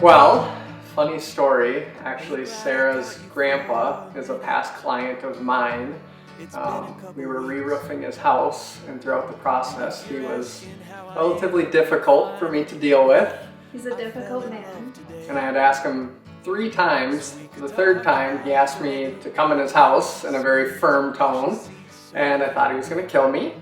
Well, funny story. Actually, Sarah's grandpa is a past client of mine. We were re-roofing his house, and throughout the process, he was relatively difficult for me to deal with. He's a difficult man. And I had to ask him 3 times. The third time, he asked me to come in his house in a very firm tone, and I thought he was going to kill me.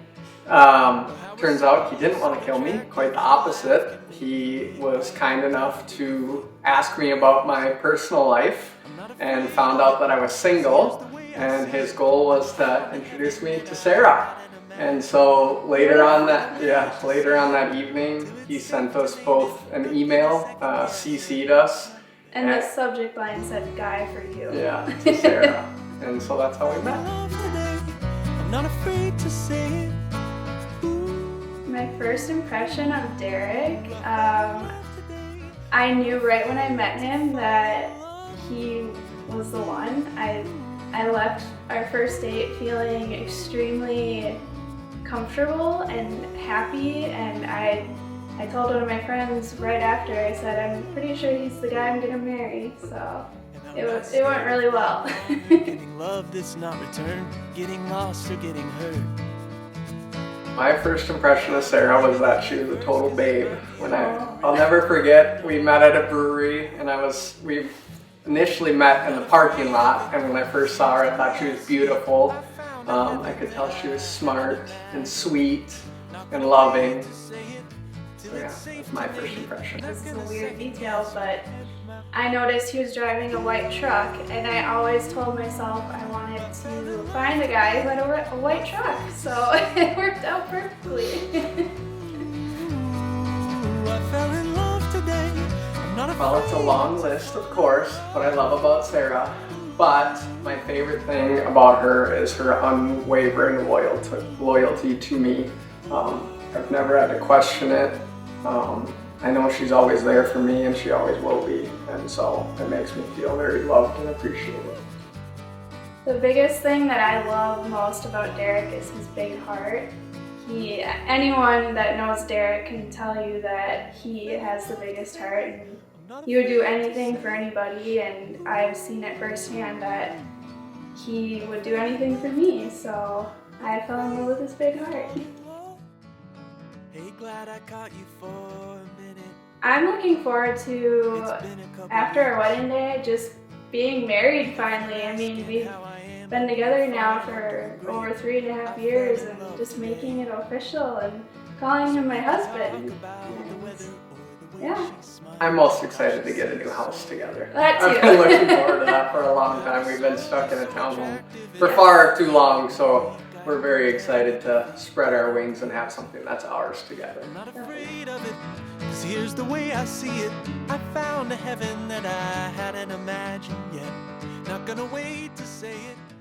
Turns out he didn't want to kill me, quite the opposite. He was kind enough to ask me about my personal life and found out that I was single, and his goal was to introduce me to Sarah. And so later on that evening, he sent us both an email, CC'd us. And the subject line said, "Guy for you." Yeah, to Sarah. And so that's how we met. I'm not afraid to say it. My first impression of Derek, I knew right when I met him that he was the one. I left our first date feeling extremely comfortable and happy, and I told one of my friends right after, I said, I'm pretty sure he's the guy I'm gonna marry, so it went really well. Getting love that's not returned, getting lost or getting hurt. My first impression of Sarah was that she was a total babe. I'll never forget, we met at a brewery, and we initially met in the parking lot, and when I first saw her, I thought she was beautiful. I could tell she was smart and sweet and loving. So yeah, that's my first impression. This is a weird detail, but I noticed he was driving a white truck, and I always told myself I wanted to find a guy who had a white truck, so it worked out perfectly. I fell in love today. I'm not Well, it's a long list, of course, what I love about Sarah, but my favorite thing about her is her unwavering loyalty to me. I've never had to question it. I know she's always there for me, and she always will be, and so it makes me feel very loved and appreciated. The biggest thing that I love most about Derek is his big heart. Anyone that knows Derek can tell you that he has the biggest heart, and he would do anything for anybody, and I've seen it firsthand that he would do anything for me, so I fell in love with his big heart. Hey, glad I caught you for a minute. I'm looking forward to, after our wedding day, just being married finally. I mean, we've been together now for over 3.5 years, and just making it official and calling him my husband. And, yeah. I'm most excited to get a new house together. That too. I've been looking forward to that for a long time. We've been stuck in a townhome for far too long, so we're very excited to spread our wings and have something that's ours together. I'm not afraid of it, 'cause here's the way I see it. I found a heaven that I hadn't imagined yet. Not gonna wait to say it.